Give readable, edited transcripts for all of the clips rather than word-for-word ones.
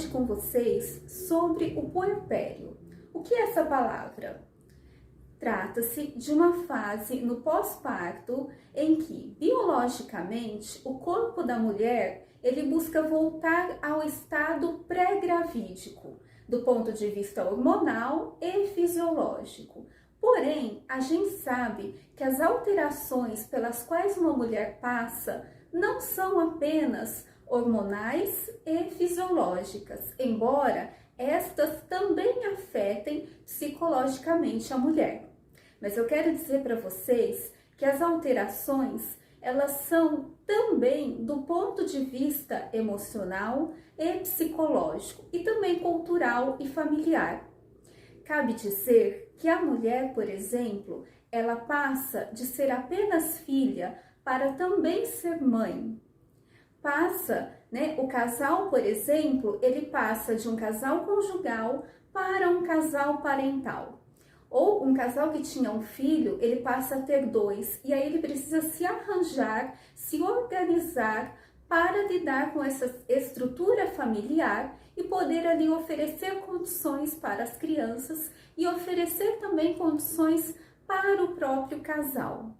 com vocês sobre o puerpério. O que é essa palavra? Trata-se de uma fase no pós-parto em que, biologicamente, o corpo da mulher ele busca voltar ao estado pré-gravídico, do ponto de vista hormonal e fisiológico. Porém, a gente sabe que as alterações pelas quais uma mulher passa não são apenas hormonais e fisiológicas, embora estas também afetem psicologicamente a mulher. Mas eu quero dizer para vocês que as alterações, elas são também do ponto de vista emocional e psicológico, e também cultural e familiar. Cabe dizer que a mulher, por exemplo, ela passa de ser apenas filha para também ser mãe. O casal, por exemplo, ele passa de um casal conjugal para um casal parental. Ou um casal que tinha um filho, ele passa a ter dois, e aí ele precisa se arranjar, se organizar para lidar com essa estrutura familiar e poder ali oferecer condições para as crianças e oferecer também condições para o próprio casal.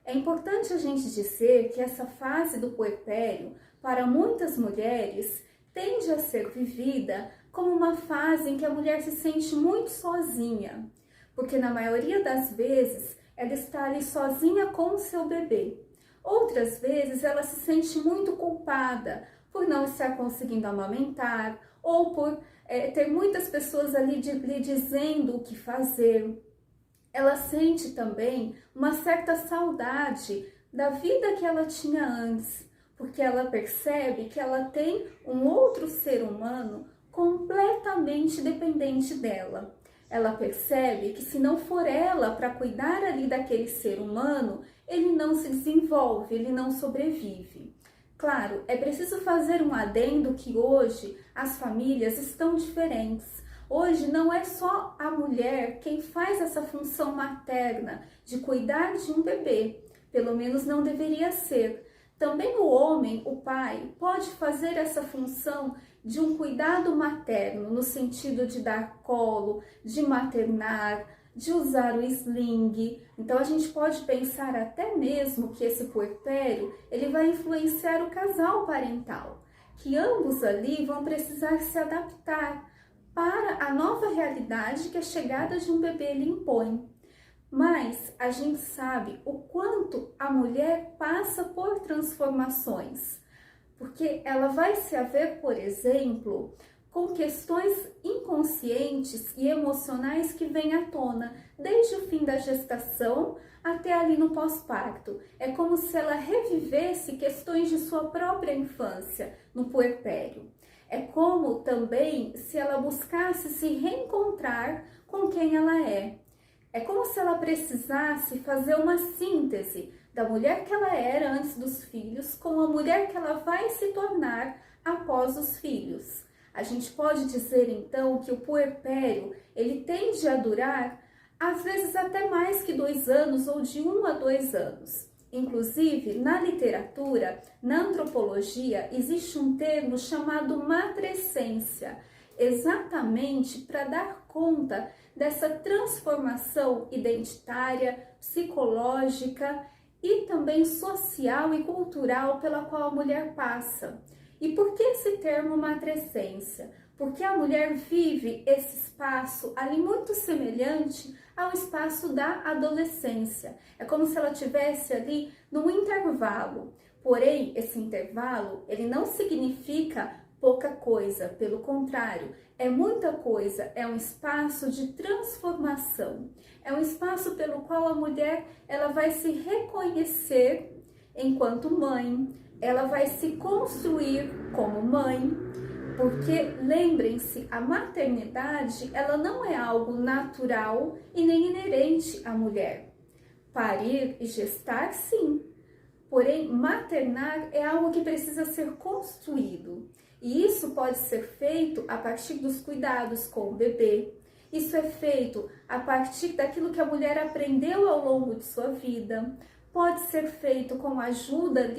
É importante a gente dizer que essa fase do puerpério, para muitas mulheres, tende a ser vivida como uma fase em que a mulher se sente muito sozinha, porque na maioria das vezes ela está ali sozinha com o seu bebê. Outras vezes ela se sente muito culpada por não estar conseguindo amamentar ou por ter muitas pessoas ali lhe dizendo o que fazer. Ela sente também uma certa saudade da vida que ela tinha antes, porque ela percebe que ela tem um outro ser humano completamente dependente dela. Ela percebe que se não for ela para cuidar ali daquele ser humano, ele não se desenvolve, ele não sobrevive. Claro, é preciso fazer um adendo que hoje as famílias estão diferentes. Hoje não é só a mulher quem faz essa função materna de cuidar de um bebê, pelo menos não deveria ser. Também o homem, o pai, pode fazer essa função de um cuidado materno, no sentido de dar colo, de maternar, de usar o sling. Então a gente pode pensar até mesmo que esse puerpério, ele vai influenciar o casal parental, que ambos ali vão precisar se adaptar para a nova realidade que a chegada de um bebê lhe impõe. Mas a gente sabe o quanto a mulher passa por transformações, porque ela vai se haver, por exemplo, com questões inconscientes e emocionais que vêm à tona, desde o fim da gestação até ali no pós-parto. É como se ela revivesse questões de sua própria infância, no puerpério. É como também se ela buscasse se reencontrar com quem ela é. É como se ela precisasse fazer uma síntese da mulher que ela era antes dos filhos com a mulher que ela vai se tornar após os filhos. A gente pode dizer então que o puerpério, ele tende a durar às vezes até mais que 2 anos ou de 1 a 2 anos. Inclusive, na literatura, na antropologia, existe um termo chamado matrescência, exatamente para dar conta dessa transformação identitária, psicológica e também social e cultural pela qual a mulher passa. E por que esse termo matrescência? Porque a mulher vive esse espaço ali muito semelhante ao espaço da adolescência. É como se ela tivesse ali num intervalo. Porém, esse intervalo, ele não significa pouca coisa, pelo contrário, é muita coisa, é um espaço de transformação. É um espaço pelo qual a mulher, ela vai se reconhecer enquanto mãe, ela vai se construir como mãe, porque lembrem-se, a maternidade, ela não é algo natural e nem inerente à mulher. Parir e gestar, sim. Porém, maternar é algo que precisa ser construído. E isso pode ser feito a partir dos cuidados com o bebê. Isso é feito a partir daquilo que a mulher aprendeu ao longo de sua vida. pode ser feito com a ajuda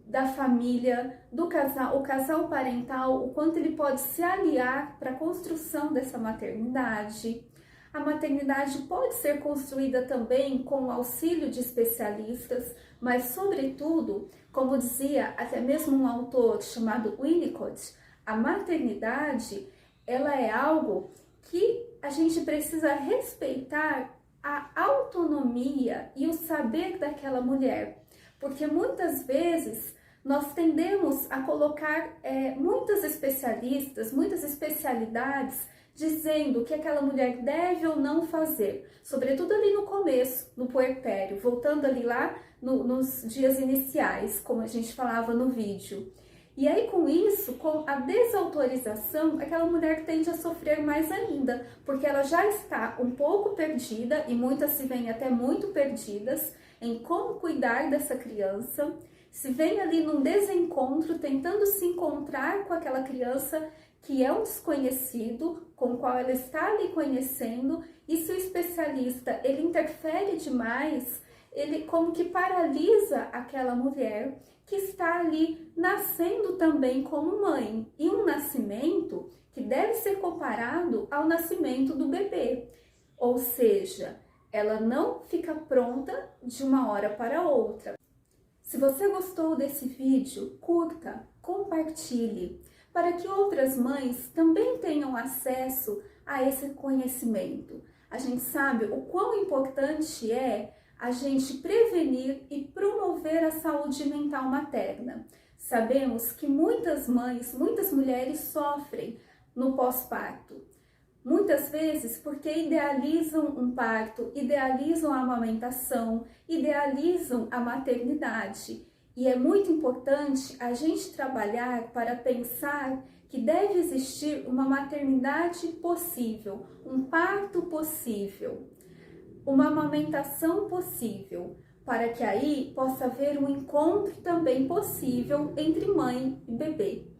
da família, do casal, o casal parental, o quanto ele pode se aliar para a construção dessa maternidade. A maternidade pode ser construída também com o auxílio de especialistas, mas, sobretudo, como dizia até mesmo um autor chamado Winnicott, a maternidade, ela é algo que a gente precisa respeitar a autonomia e o saber daquela mulher, porque muitas vezes nós tendemos a colocar muitas especialistas, muitas especialidades, dizendo que aquela mulher deve ou não fazer, sobretudo ali no começo, no puerpério, voltando ali lá nos dias iniciais, como a gente falava no vídeo. E aí com isso, com a desautorização, aquela mulher tende a sofrer mais ainda, porque ela já está um pouco perdida, e muitas se veem até muito perdidas, em como cuidar dessa criança, se vem ali num desencontro, tentando se encontrar com aquela criança que é um desconhecido, com o qual ela está ali conhecendo, e se o especialista ele interfere demais, ele como que paralisa aquela mulher que está ali nascendo também como mãe, e um nascimento que deve ser comparado ao nascimento do bebê, ou seja, ela não fica pronta de uma hora para outra. Se você gostou desse vídeo, curta, compartilhe, para que outras mães também tenham acesso a esse conhecimento. A gente sabe o quão importante é a gente prevenir e promover a saúde mental materna. Sabemos que muitas mães, muitas mulheres sofrem no pós-parto. Muitas vezes porque idealizam um parto, idealizam a amamentação, idealizam a maternidade. E é muito importante a gente trabalhar para pensar que deve existir uma maternidade possível, um parto possível, uma amamentação possível, para que aí possa haver um encontro também possível entre mãe e bebê.